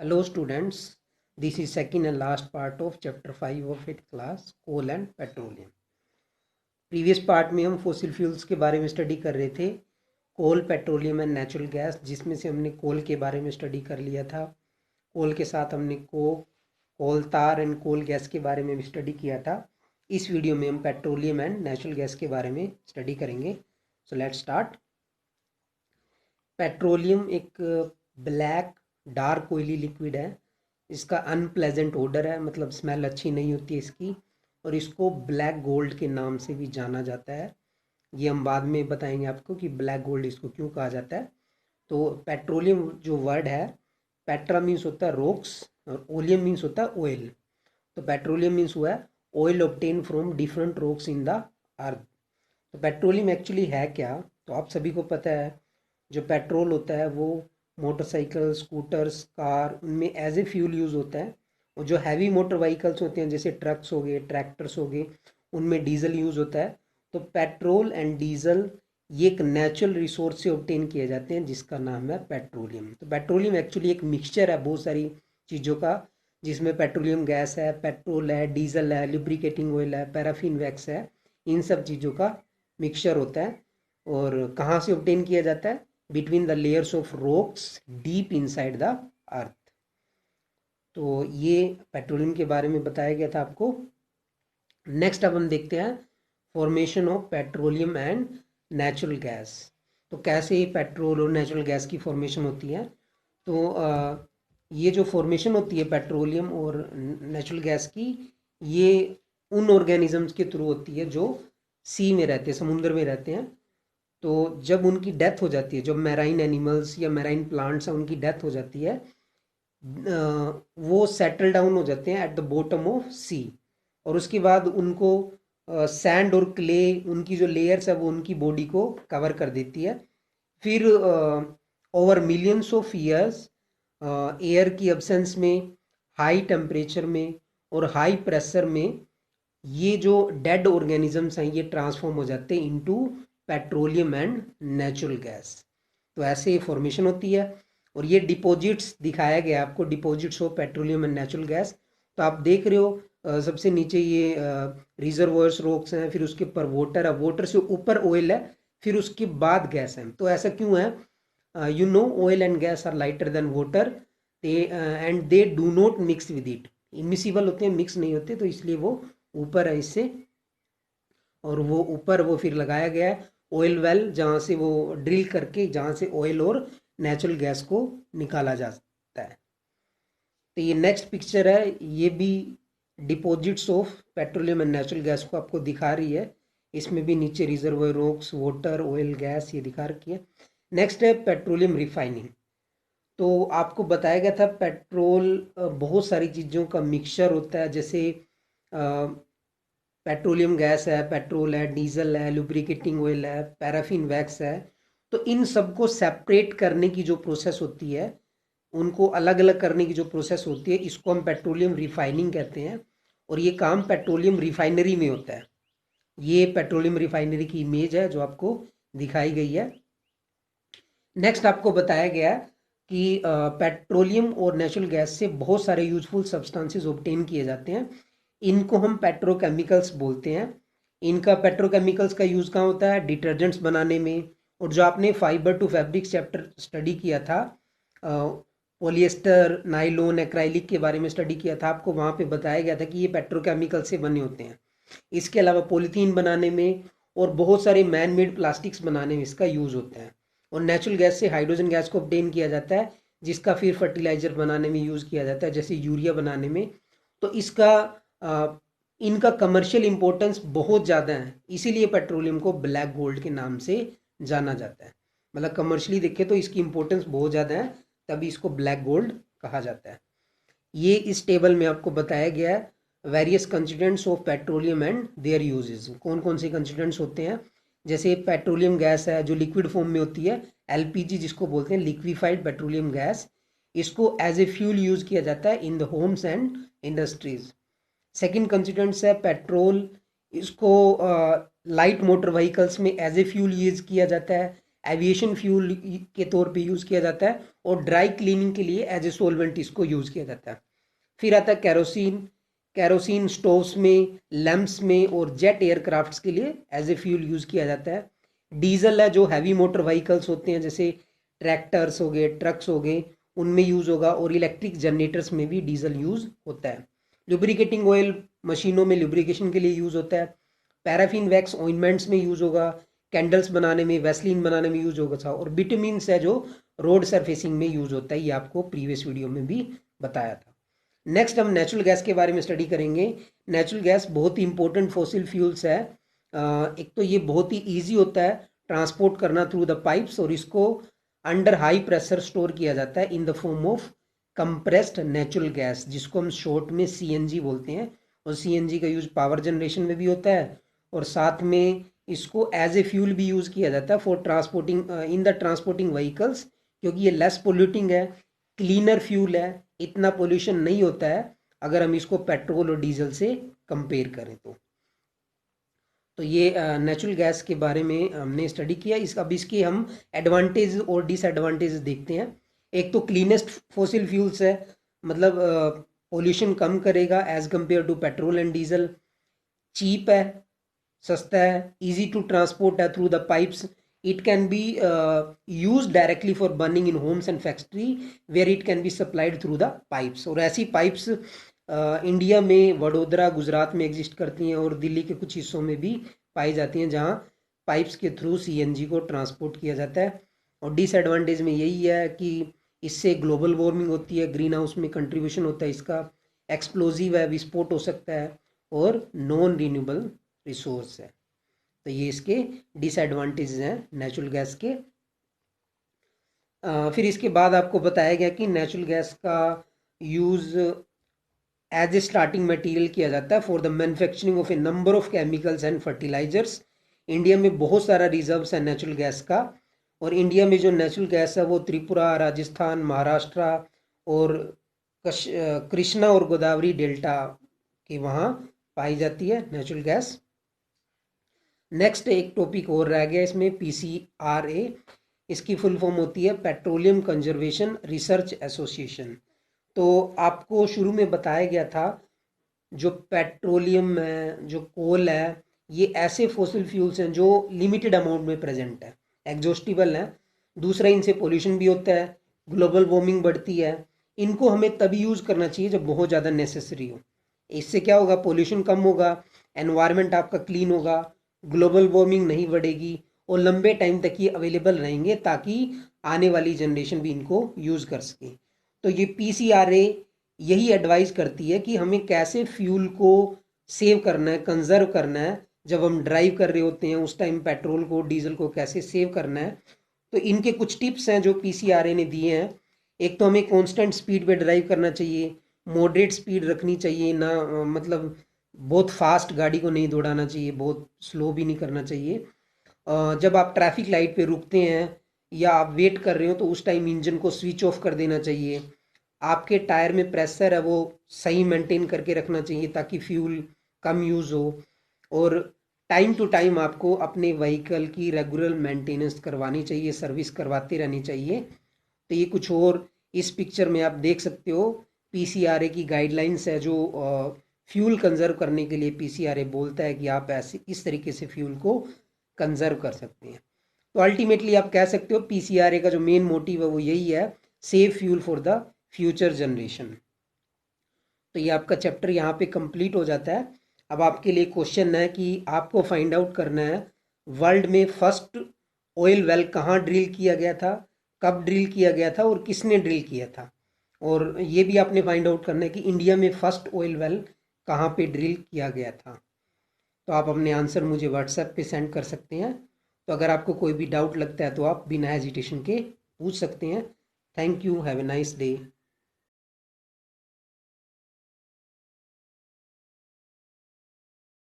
Hello students, this is second and last part of chapter 5 of 8th class, coal and petroleum. Previous part में हम fossil fuels के बारे में study कर रहे थे, कोल, पेट्रोलियम एंड नेचुरल गैस, जिसमें से हमने कोल के बारे में स्टडी कर लिया था। कोल के साथ हमने कोल तार एंड कोल गैस के बारे में भी स्टडी किया था। इस वीडियो में हम पेट्रोलियम एंड नेचुरल गैस के बारे में स्टडी करेंगे। So let's start. पेट्रोलियम एक ब्लैक डार्क ऑयली लिक्विड है। इसका अनप्लेजेंट ओडर है, मतलब स्मेल अच्छी नहीं होती है इसकी, और इसको ब्लैक गोल्ड के नाम से भी जाना जाता है। ये हम बाद में बताएंगे आपको कि ब्लैक गोल्ड इसको क्यों कहा जाता है। तो पेट्रोलियम जो वर्ड है, पेट्रा मीन्स होता है रॉक्स और ओलियम मीन्स होता है ऑयल। तो पेट्रोलियम मीन्स हुआ है oil obtain from different rocks in the earth. तो पेट्रोलियम एक्चुअली है क्या, तो आप सभी को पता है जो पेट्रोल होता है वो मोटरसाइकिल, स्कूटर्स, कार, उनमें एज ए फ्यूल यूज़ होता है। और जो हैवी मोटर व्हीकल्स होते हैं जैसे ट्रक्स हो गए, ट्रैक्टर्स हो गए, उनमें डीजल यूज़ होता है। तो पेट्रोल एंड डीजल ये एक नेचुरल रिसोर्स से ऑब्टेन किए जाते हैं जिसका नाम है पेट्रोलियम। तो पेट्रोलियम एक्चुअली एक मिक्सचर है बहुत सारी चीज़ों का, जिसमें पेट्रोलियम गैस है, पेट्रोल है, डीजल है, लुब्रिकेटिंग ऑयल है, पैराफिन वैक्स है, इन सब चीज़ों का मिक्सचर होता है। और कहाँ से ऑब्टेन किया जाता है? Between the layers of rocks deep inside the earth. तो ये पेट्रोलियम के बारे में बताया गया था आपको। नेक्स्ट अब हम देखते हैं formation of petroleum and natural gas. तो कैसे पेट्रोल और नेचुरल गैस की फॉर्मेशन होती है। तो ये जो फॉर्मेशन होती है पेट्रोलियम और नेचुरल गैस की, ये उन ऑर्गेनिजम्स के थ्रू होती है जो सी में रहते हैं, समुद्र में रहते हैं। तो जब उनकी डेथ हो जाती है, जब मैराइन एनिमल्स या मैराइन प्लांट्स हैं उनकी डेथ हो जाती है, वो सेटल डाउन हो जाते हैं एट द बॉटम ऑफ सी। और उसके बाद उनको सैंड और क्ले, उनकी जो लेयर्स है वो उनकी बॉडी को कवर कर देती है। फिर over millions of years air की एब्सेंस में, हाई टेम्परेचर में और हाई प्रेशर में ये जो डेड ऑर्गेनिजम्स हैं ये ट्रांसफॉर्म हो जाते हैं into petroleum and natural gas. तो ऐसे फॉर्मेशन होती है। और ये डिपॉजिट्स दिखाया गया आपको, deposits of petroleum and natural gas. तो आप देख रहे हो सबसे नीचे ये रिजर्वोयर्स रॉक्स हैं, फिर उसके ऊपर वाटर है, वाटर से ऊपर ऑयल है, फिर उसके बाद गैस है। तो ऐसा क्यों है? You know oil and gas are lighter than water and they do not mix with it. Immiscible होते हैं, मिक्स नहीं होते, तो इसलिए वो ऊपर है इससे। और वो ऊपर वो फिर लगाया गया है ऑयल वेल, जहाँ से वो ड्रिल करके जहाँ से ऑयल और नेचुरल गैस को निकाला जाता है। तो ये नेक्स्ट पिक्चर है, ये भी deposits of petroleum and natural gas को आपको दिखा रही है। इसमें भी नीचे reservoir rocks, water, oil, gas ये दिखा रखी है। नेक्स्ट है पेट्रोलियम रिफाइनिंग। तो आपको बताया गया था पेट्रोल बहुत सारी चीज़ों का मिक्सचर होता है, जैसे पेट्रोलियम गैस है, पेट्रोल है, डीजल है, लुब्रिकेटिंग ऑयल है, पैराफिन वैक्स है। तो इन सबको सेपरेट करने की जो प्रोसेस होती है, उनको अलग अलग करने की जो प्रोसेस होती है, इसको हम पेट्रोलियम रिफाइनिंग कहते हैं। और ये काम पेट्रोलियम रिफाइनरी में होता है। ये पेट्रोलियम रिफाइनरी की इमेज है जो आपको दिखाई गई है। नेक्स्ट आपको बताया गया कि पेट्रोलियम और नेचुरल गैस से बहुत सारे यूजफुल सब्सटेंसेस ऑब्टेन किए जाते हैं। इनको हम पेट्रोकेमिकल्स बोलते हैं। इनका पेट्रोकेमिकल्स का यूज़ कहाँ होता है? डिटर्जेंट्स बनाने में। और जो आपने fibre to fabric chapter study किया था, पॉलिएस्टर, नाइलॉन, एक्राइलिक के बारे में स्टडी किया था, आपको वहाँ पे बताया गया था कि ये पेट्रोकेमिकल से बने होते हैं। इसके अलावा पॉलीथीन बनाने में और बहुत सारे मैन मेड प्लास्टिक्स बनाने में इसका यूज़ होता है। और नेचुरल गैस से हाइड्रोजन गैस को ऑब्टेन किया जाता है, जिसका फिर फर्टिलाइजर बनाने में यूज़ किया जाता है, जैसे यूरिया बनाने में। तो इसका इनका कमर्शियल इंपॉर्टेंस बहुत ज़्यादा है, इसीलिए पेट्रोलियम को ब्लैक गोल्ड के नाम से जाना जाता है। मतलब कमर्शियली देखें तो इसकी इंपॉर्टेंस बहुत ज़्यादा है, तभी इसको ब्लैक गोल्ड कहा जाता है। ये इस टेबल में आपको बताया गया है various constituents of petroleum and there uses. कौन कौन से कंस्टिट्यूएंट्स होते हैं? जैसे पेट्रोलियम गैस है जो लिक्विड फॉर्म में होती है, एलपीजी जिसको बोलते हैं, लिक्विफाइड पेट्रोलियम गैस। इसको एज ए फ्यूल यूज किया जाता है in the homes and industries. Second constituents है पेट्रोल। इसको लाइट मोटर व्हीकल्स में एज ए फ्यूल यूज किया जाता है, एविएशन फ्यूल के तौर पे यूज़ किया जाता है, और ड्राई क्लीनिंग के लिए एज ए सोलवेंट इसको यूज़ किया जाता है। फिर आता है कैरोसिन। कैरोसिन स्टोव्स में, लैंप्स में और जेट एयरक्राफ्ट्स के लिए एज ए फ्यूल यूज़ किया जाता है। डीजल है जो हैवी मोटर व्हीकल्स होते हैं, जैसे ट्रैक्टर्स हो गए, ट्रक्स हो गए, उनमें यूज़ होगा, और इलेक्ट्रिक जनरेटर्स में भी डीजल यूज़ होता है। लुब्रिकेटिंग ऑयल मशीनों में लुब्रिकेशन के लिए यूज़ होता है। पैराफिन वैक्स ऑइंटमेंट्स में यूज़ होगा, कैंडल्स बनाने में, वैसलीन बनाने में यूज़ होगा, और विटामिन्स है जो रोड सरफेसिंग में यूज़ होता है। ये आपको प्रीवियस वीडियो में भी बताया था। नेक्स्ट हम नेचुरल गैस के बारे में स्टडी करेंगे। नेचुरल गैस बहुत ही इंपॉर्टेंट फॉसिल फ्यूल्स है। एक तो ये बहुत ही ईजी होता है ट्रांसपोर्ट करना थ्रू द पाइप्स, और इसको अंडर हाई प्रेशर स्टोर किया जाता है in the form of compressed natural gas, जिसको हम शॉर्ट में सीएनजी बोलते हैं। और सीएनजी का यूज पावर जनरेशन में भी होता है, और साथ में इसको एज ए फ्यूल भी यूज़ किया जाता है for transporting in the transporting vehicles, क्योंकि ये लेस पोल्यूटिंग है, क्लीनर फ्यूल है, इतना पोल्यूशन नहीं होता है अगर हम इसको पेट्रोल और डीजल से कंपेयर करें तो ये नेचुरल गैस के बारे में हमने स्टडी किया। अब इसके हम एडवांटेज और डिसएडवांटेज देखते हैं। एक तो क्लीनेस्ट फॉसिल फ्यूल्स है, मतलब पोल्यूशन कम करेगा as compare to petrol and diesel. Cheap है, सस्ता है, इजी टू ट्रांसपोर्ट है through the pipes. It can be use directly for burning in homes and factory where it can be supplied through the pipes. और ऐसी pipes India में वडोदरा, गुजरात में exist करती हैं, और दिल्ली के कुछ हिस्सों में भी पाई जाती हैं, जहाँ पाइप्स के थ्रू सीएनजी को ट्रांसपोर्ट किया जाता है। और डिसएडवांटेज में यही है कि इससे ग्लोबल वार्मिंग होती है, ग्रीन हाउस में कंट्रीब्यूशन होता है इसका, एक्सप्लोजिव है, विस्फोट हो सकता है, और नॉन रिन्यूएबल रिसोर्स है। तो ये इसके डिसएडवांटेज हैं नेचुरल गैस के। फिर इसके बाद आपको बताया गया कि नेचुरल गैस का use as a starting material किया जाता है for the manufacturing of a number of chemicals and fertilizers. India में बहुत सारा रिजर्व्स है नेचुरल गैस का, और इंडिया में जो नेचुरल गैस है वो त्रिपुरा, राजस्थान, महाराष्ट्र और कृष्णा और गोदावरी डेल्टा के वहाँ पाई जाती है नेचुरल गैस। नेक्स्ट एक टॉपिक और रह गया इसमें, PCRA। इसकी फुल फॉर्म होती है पेट्रोलियम कंजर्वेशन रिसर्च एसोसिएशन। तो आपको शुरू में बताया गया था जो पेट्रोलियम है, जो कोल है, ये ऐसे फॉसिल फ्यूल्स हैं जो लिमिटेड अमाउंट में प्रेजेंट है, एग्जॉस्टिबल है। दूसरा, इनसे पोल्यूशन भी होता है, ग्लोबल वार्मिंग बढ़ती है। इनको हमें तभी यूज़ करना चाहिए जब बहुत ज़्यादा नेसेसरी हो। इससे क्या होगा, पोल्यूशन कम होगा, एनवायरनमेंट आपका क्लीन होगा, ग्लोबल वार्मिंग नहीं बढ़ेगी, और लंबे टाइम तक ये अवेलेबल रहेंगे ताकि आने वाली जनरेशन भी इनको यूज़ कर सके। तो ये PCRA यही एडवाइस करती है कि हमें कैसे फ्यूल को सेव करना है, कंजर्व करना है। जब हम ड्राइव कर रहे होते हैं उस टाइम पेट्रोल को, डीजल को कैसे सेव करना है। तो इनके कुछ टिप्स हैं जो PCRA ने दिए हैं। एक तो हमें कांस्टेंट स्पीड पे ड्राइव करना चाहिए, मॉडरेट स्पीड रखनी चाहिए ना, मतलब बहुत फास्ट गाड़ी को नहीं दौड़ाना चाहिए, बहुत स्लो भी नहीं करना चाहिए। जब आप ट्रैफिक लाइट पे रुकते हैं या आप वेट कर रहे हो तो उस टाइम इंजन को स्विच ऑफ कर देना चाहिए। आपके टायर में प्रेशर है वो सही मेंटेन करके रखना चाहिए ताकि फ्यूल कम यूज़ हो। और टाइम टू टाइम आपको अपने व्हीकल की रेगुलर मेंटेनेंस करवानी चाहिए, सर्विस करवाते रहनी चाहिए। तो ये कुछ और इस पिक्चर में आप देख सकते हो। PCRA की गाइडलाइंस है जो फ्यूल कंजर्व करने के लिए PCRA बोलता है कि आप ऐसे इस तरीके से फ्यूल को कंजर्व कर सकते हैं। तो अल्टीमेटली आप कह सकते हो PCRA का जो मेन मोटिव है वो यही है, save fuel for the future generation. तो ये आपका चैप्टर यहाँ पे कंप्लीट हो जाता है। अब आपके लिए क्वेश्चन है कि आपको फाइंड आउट करना है वर्ल्ड में फर्स्ट ऑयल वेल कहाँ ड्रिल किया गया था, कब ड्रिल किया गया था और किसने ड्रिल किया था। और ये भी आपने फाइंड आउट करना है कि इंडिया में फर्स्ट ऑयल वेल कहाँ पे ड्रिल किया गया था। तो आप अपने आंसर मुझे व्हाट्सएप पे सेंड कर सकते हैं। तो अगर आपको कोई भी डाउट लगता है तो आप बिना हेजिटेशन के पूछ सकते हैं। Thank you, have a nice day.